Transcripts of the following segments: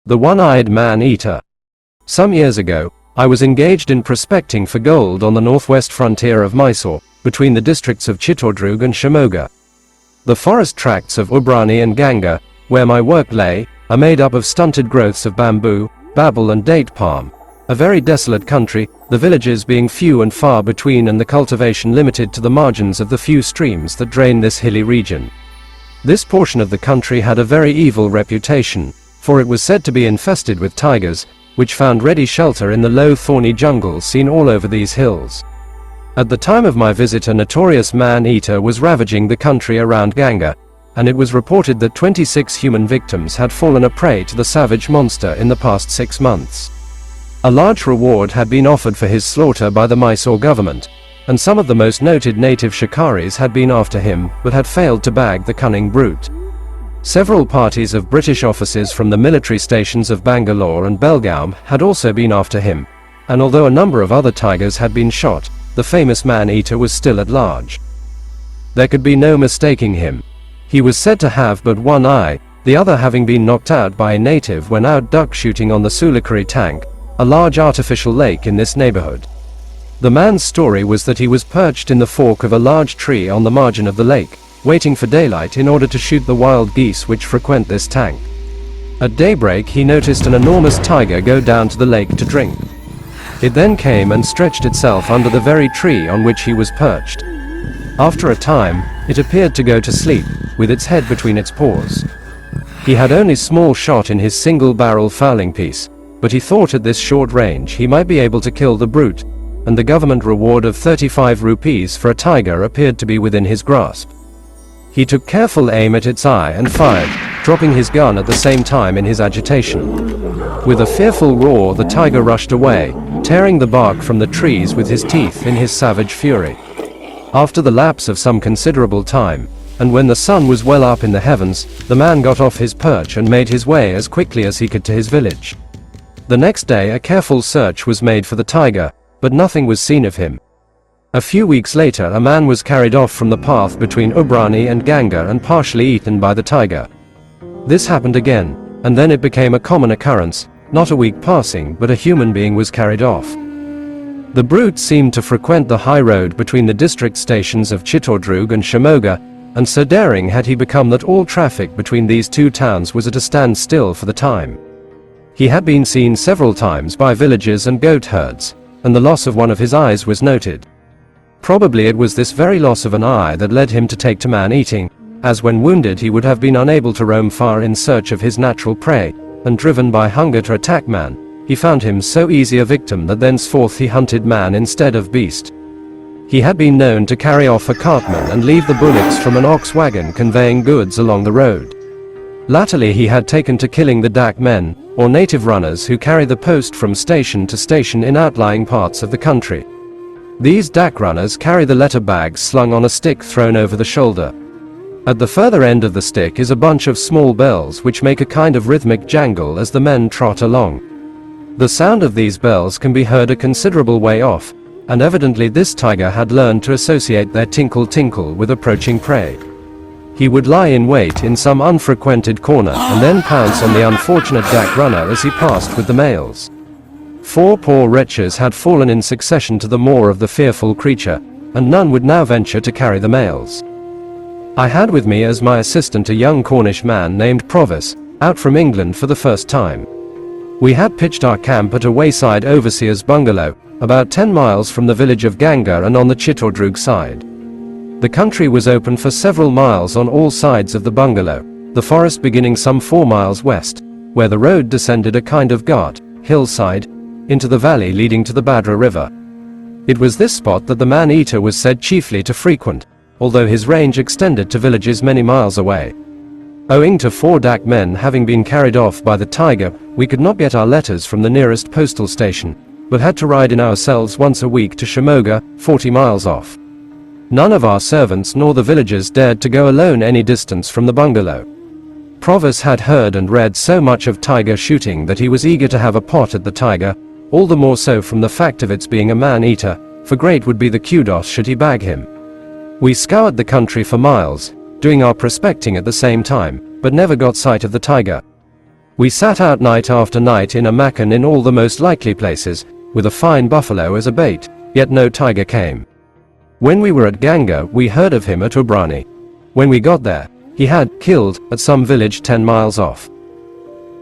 The one-eyed man-eater. Some years ago, I was engaged in prospecting for gold on the northwest frontier of Mysore, between the districts of Chittordurg and Shimoga. The forest tracts of Ubrani and Ganga, where my work lay, are made up of stunted growths of bamboo, babel and date palm. A very desolate country, the villages being few and far between and the cultivation limited to the margins of the few streams that drain this hilly region. This portion of the country had a very evil reputation, for it was said to be infested with tigers, which found ready shelter in the low thorny jungles seen all over these hills. At the time of my visit, a notorious man-eater was ravaging the country around Ganga, and it was reported that 26 human victims had fallen a prey to the savage monster in the past 6 months. A large reward had been offered for his slaughter by the Mysore government, and some of the most noted native shikaris had been after him, but had failed to bag the cunning brute. Several parties of British officers from the military stations of Bangalore and Belgaum had also been after him, and although a number of other tigers had been shot, the famous man-eater was still at large. There could be no mistaking him. He was said to have but one eye, the other having been knocked out by a native when out duck shooting on the Sulakari tank, a large artificial lake in this neighborhood. The man's story was that he was perched in the fork of a large tree on the margin of the lake, waiting for daylight in order to shoot the wild geese which frequent this tank. At daybreak he noticed an enormous tiger go down to the lake to drink. It then came and stretched itself under the very tree on which he was perched. After a time, it appeared to go to sleep, with its head between its paws. He had only small shot in his single-barrel fowling piece, but he thought at this short range he might be able to kill the brute, and the government reward of 35 rupees for a tiger appeared to be within his grasp. He took careful aim at its eye and fired, dropping his gun at the same time in his agitation. With a fearful roar, the tiger rushed away, tearing the bark from the trees with his teeth in his savage fury. After the lapse of some considerable time, and when the sun was well up in the heavens, the man got off his perch and made his way as quickly as he could to his village. The next day a careful search was made for the tiger, but nothing was seen of him. A few weeks later a man was carried off from the path between Ubrani and Ganga and partially eaten by the tiger. This happened again, and then it became a common occurrence, not a week passing but a human being was carried off. The brute seemed to frequent the high road between the district stations of Chittordurg and Shimoga, and so daring had he become that all traffic between these two towns was at a standstill for the time. He had been seen several times by villagers and goat herds, and the loss of one of his eyes was noted. Probably it was this very loss of an eye that led him to take to man-eating, as when wounded he would have been unable to roam far in search of his natural prey, and driven by hunger to attack man, he found him so easy a victim that thenceforth he hunted man instead of beast. He had been known to carry off a cartman and leave the bullocks from an ox wagon conveying goods along the road. Latterly he had taken to killing the dak men, or native runners who carry the post from station to station in outlying parts of the country. These dak runners carry the letter bags slung on a stick thrown over the shoulder. At the further end of the stick is a bunch of small bells which make a kind of rhythmic jangle as the men trot along. The sound of these bells can be heard a considerable way off, and evidently this tiger had learned to associate their tinkle-tinkle with approaching prey. He would lie in wait in some unfrequented corner and then pounce on the unfortunate dak runner as he passed with the males. 4 poor wretches had fallen in succession to the maw of the fearful creature, and none would now venture to carry the males. I had with me as my assistant a young Cornish man named Provis, out from England for the first time. We had pitched our camp at a wayside overseer's bungalow, about 10 miles from the village of Ganga and on the Chittordurg side. The country was open for several miles on all sides of the bungalow, the forest beginning some 4 miles west, where the road descended a kind of ghat, hillside, into the valley leading to the Badra River. It was this spot that the man-eater was said chiefly to frequent, although his range extended to villages many miles away. Owing to 4 dak men having been carried off by the tiger, we could not get our letters from the nearest postal station, but had to ride in ourselves once a week to Shimoga, 40 miles off. None of our servants nor the villagers dared to go alone any distance from the bungalow. Provis had heard and read so much of tiger shooting that he was eager to have a pot at the tiger, all the more so from the fact of its being a man-eater, for great would be the kudos should he bag him. We scoured the country for miles, doing our prospecting at the same time, but never got sight of the tiger. We sat out night after night in a makan in all the most likely places, with a fine buffalo as a bait, yet no tiger came. When we were at Ganga, we heard of him at Ubrani. When we got there, he had killed at some village 10 miles off.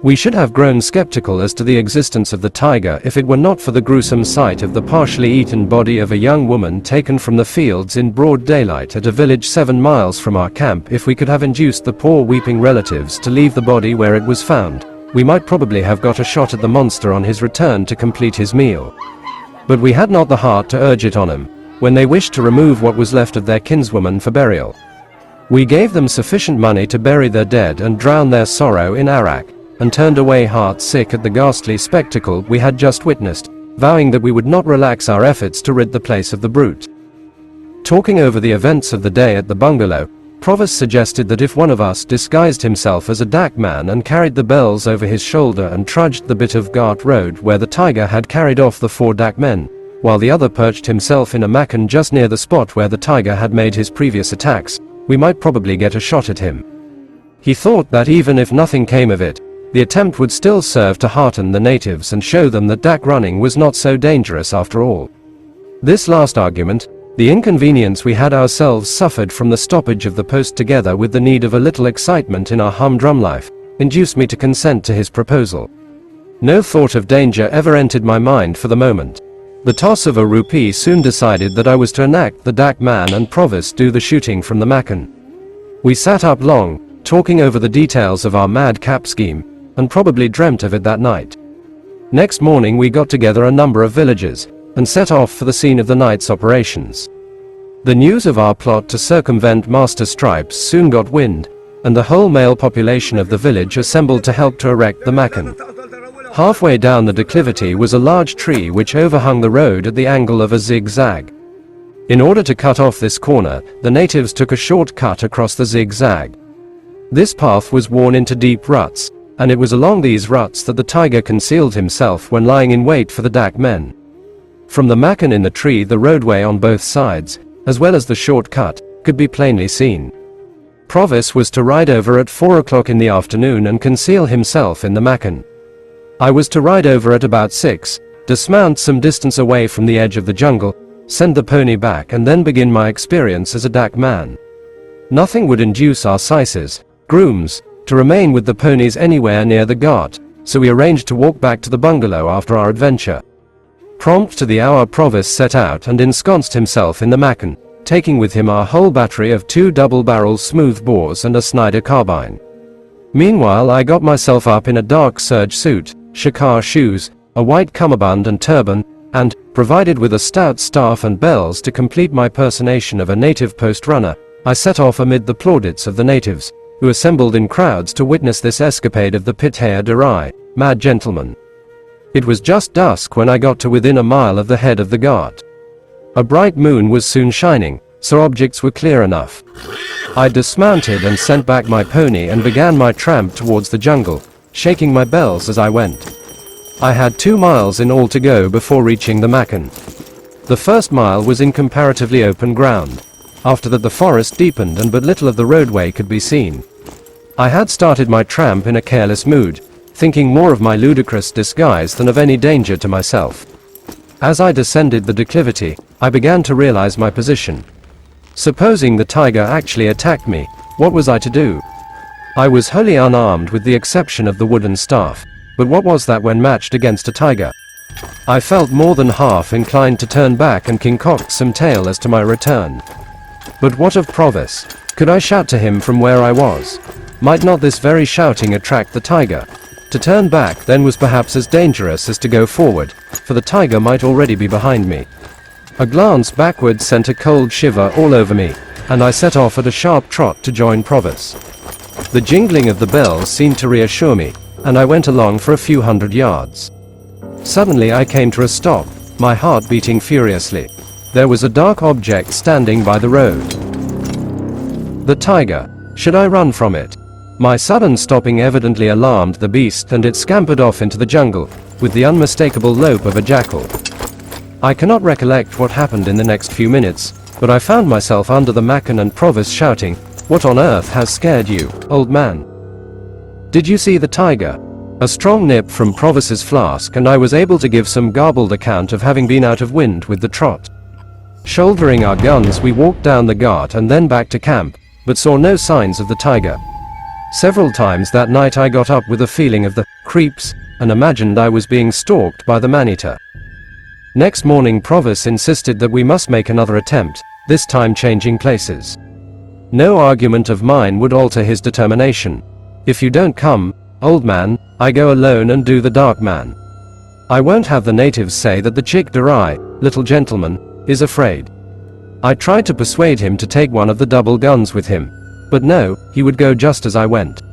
We should have grown skeptical as to the existence of the tiger if it were not for the gruesome sight of the partially eaten body of a young woman taken from the fields in broad daylight at a village 7 miles from our camp. If we could have induced the poor weeping relatives to leave the body where it was found, we might probably have got a shot at the monster on his return to complete his meal. But we had not the heart to urge it on him, when they wished to remove what was left of their kinswoman for burial. We gave them sufficient money to bury their dead and drown their sorrow in arak, and turned away heart-sick at the ghastly spectacle we had just witnessed, vowing that we would not relax our efforts to rid the place of the brute. Talking over the events of the day at the bungalow, Provis suggested that if one of us disguised himself as a dak man and carried the bells over his shoulder and trudged the bit of Ghat road where the tiger had carried off the 4 dak men, while the other perched himself in a makan just near the spot where the tiger had made his previous attacks, we might probably get a shot at him. He thought that even if nothing came of it, the attempt would still serve to hearten the natives and show them that dak running was not so dangerous after all. This last argument, the inconvenience we had ourselves suffered from the stoppage of the post together with the need of a little excitement in our humdrum life, induced me to consent to his proposal. No thought of danger ever entered my mind for the moment. The toss of a rupee soon decided that I was to enact the dak man and Provis do the shooting from the makan. We sat up long, talking over the details of our madcap scheme, and probably dreamt of it that night. Next morning we got together a number of villagers, and set off for the scene of the night's operations. The news of our plot to circumvent Master Stripes soon got wind, and the whole male population of the village assembled to help to erect the makan. Halfway down the declivity was a large tree which overhung the road at the angle of a zigzag. In order to cut off this corner, the natives took a short cut across the zigzag. This path was worn into deep ruts, and it was along these ruts that the tiger concealed himself when lying in wait for the dak men. From the makan in the tree, the roadway on both sides, as well as the short cut, could be plainly seen. Provis was to ride over at 4 o'clock in the afternoon and conceal himself in the makan. I was to ride over at about 6, dismount some distance away from the edge of the jungle, send the pony back and then begin my experience as a dak man. Nothing would induce our syces, grooms, to remain with the ponies anywhere near the Ghat, so we arranged to walk back to the bungalow after our adventure. Prompt to the hour, Provis set out and ensconced himself in the makan, taking with him our whole battery of 2 double-barrel smooth bores and a Snyder carbine. Meanwhile I got myself up in a dark serge suit, shakar shoes, a white cummerbund and turban, and, provided with a stout staff and bells to complete my personation of a native post runner, I set off amid the plaudits of the natives, who assembled in crowds to witness this escapade of the Pithea Durai, mad gentleman. It was just dusk when I got to within a mile of the head of the Ghat. A bright moon was soon shining, so objects were clear enough. I dismounted and sent back my pony and began my tramp towards the jungle, shaking my bells as I went. I had 2 miles in all to go before reaching the makan. The first mile was in comparatively open ground. After that the forest deepened and but little of the roadway could be seen. I had started my tramp in a careless mood, thinking more of my ludicrous disguise than of any danger to myself. As I descended the declivity, I began to realize my position. Supposing the tiger actually attacked me, what was I to do? I was wholly unarmed with the exception of the wooden staff, but what was that when matched against a tiger? I felt more than half inclined to turn back and concoct some tale as to my return. But what of Provis? Could I shout to him from where I was? Might not this very shouting attract the tiger? To turn back then was perhaps as dangerous as to go forward, for the tiger might already be behind me. A glance backward sent a cold shiver all over me, and I set off at a sharp trot to join Provis. The jingling of the bells seemed to reassure me, and I went along for a few hundred yards. Suddenly I came to a stop, my heart beating furiously. There was a dark object standing by the road. The tiger. Should I run from it? My sudden stopping evidently alarmed the beast, and it scampered off into the jungle, with the unmistakable lope of a jackal. I cannot recollect what happened in the next few minutes, but I found myself under the makan and Provis shouting, "What on earth has scared you, old man? Did you see the tiger?" A strong nip from Provis's flask and I was able to give some garbled account of having been out of wind with the trot. Shouldering our guns we walked down the ghat and then back to camp, but saw no signs of the tiger. Several times that night I got up with a feeling of the creeps and imagined I was being stalked by the man-eater. Next morning Provis insisted that we must make another attempt, this time changing places. No argument of mine would alter his determination. If you don't come, old man, I go alone and do the dark man. I won't have the natives say that the Chik Darai, little gentleman, is afraid. I tried to persuade him to take one of the double guns with him, but no, he would go just as I went.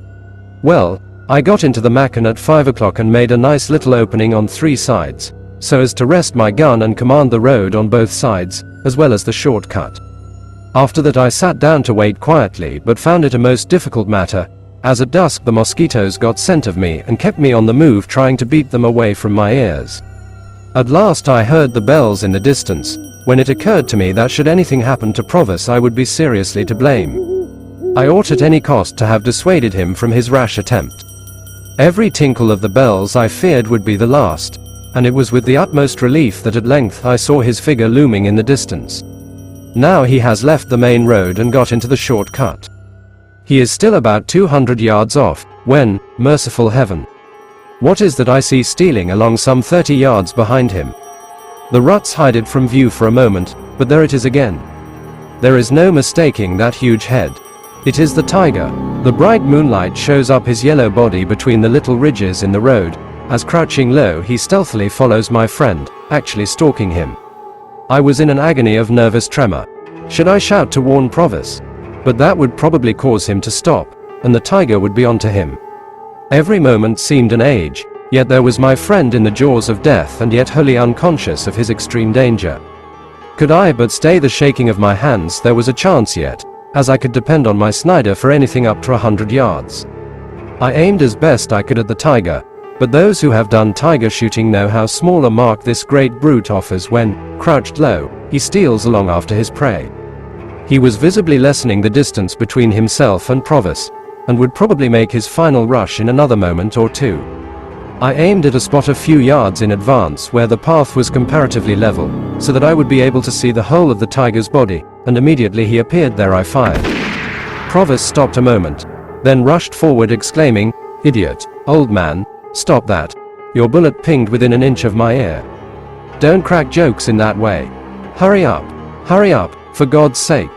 Well, I got into the Macan at 5 o'clock and made a nice little opening on 3 sides, so as to rest my gun and command the road on both sides, as well as the shortcut. After that I sat down to wait quietly but found it a most difficult matter, as at dusk the mosquitoes got scent of me and kept me on the move trying to beat them away from my ears. At last I heard the bells in the distance, when it occurred to me that should anything happen to Provis I would be seriously to blame. I ought at any cost to have dissuaded him from his rash attempt. Every tinkle of the bells I feared would be the last, and it was with the utmost relief that at length I saw his figure looming in the distance. Now he has left the main road and got into the short cut. He is still about 200 yards off, when, merciful heaven, what is that I see stealing along some 30 yards behind him? The ruts hide it from view for a moment, but there it is again. There is no mistaking that huge head. It is the tiger. The bright moonlight shows up his yellow body between the little ridges in the road, as crouching low he stealthily follows my friend, actually stalking him. I was in an agony of nervous tremor. Should I shout to warn Provis? But that would probably cause him to stop, and the tiger would be onto him. Every moment seemed an age, yet there was my friend in the jaws of death and yet wholly unconscious of his extreme danger. Could I but stay the shaking of my hands there was a chance yet, as I could depend on my Snider for anything up to 100 yards. I aimed as best I could at the tiger, but those who have done tiger shooting know how small a mark this great brute offers when, crouched low, he steals along after his prey. He was visibly lessening the distance between himself and Provis, and would probably make his final rush in another moment or two. I aimed at a spot a few yards in advance where the path was comparatively level, so that I would be able to see the whole of the tiger's body, and immediately he appeared there I fired. Provis stopped a moment, then rushed forward exclaiming, "Idiot, old man, stop that. Your bullet pinged within an inch of my ear. Don't crack jokes in that way. Hurry up, for God's sake.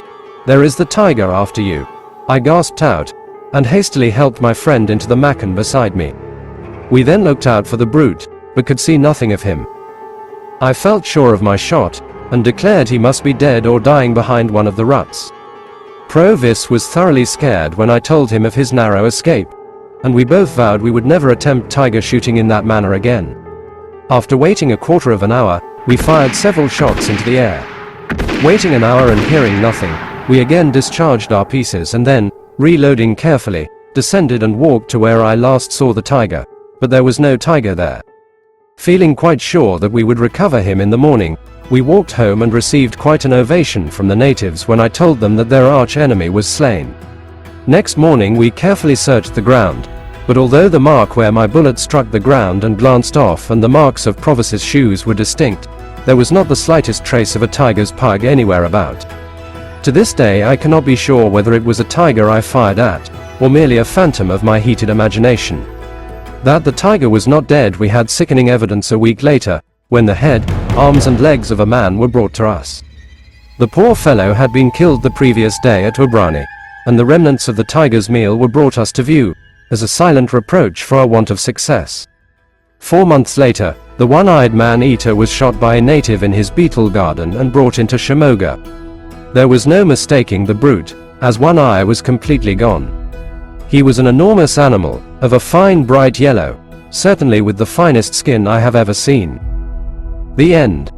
There is the tiger after you." I gasped out, and hastily helped my friend into the Macan beside me. We then looked out for the brute, but could see nothing of him. I felt sure of my shot, and declared he must be dead or dying behind one of the ruts. Provis was thoroughly scared when I told him of his narrow escape, and we both vowed we would never attempt tiger shooting in that manner again. After waiting a quarter of an hour, we fired several shots into the air. Waiting an hour and hearing nothing, we again discharged our pieces and then, reloading carefully, descended and walked to where I last saw the tiger, but there was no tiger there. Feeling quite sure that we would recover him in the morning, we walked home and received quite an ovation from the natives when I told them that their arch enemy was slain. Next morning we carefully searched the ground, but although the mark where my bullet struck the ground and glanced off and the marks of Provis's shoes were distinct, there was not the slightest trace of a tiger's pug anywhere about. To this day I cannot be sure whether it was a tiger I fired at, or merely a phantom of my heated imagination. That the tiger was not dead we had sickening evidence a week later, when the head, arms and legs of a man were brought to us. The poor fellow had been killed the previous day at Ubrani, and the remnants of the tiger's meal were brought us to view, as a silent reproach for our want of success. 4 months later, the one-eyed man-eater was shot by a native in his beetle garden and brought into Shimoga. There was no mistaking the brute, as one eye was completely gone. He was an enormous animal, of a fine bright yellow, certainly with the finest skin I have ever seen. The end.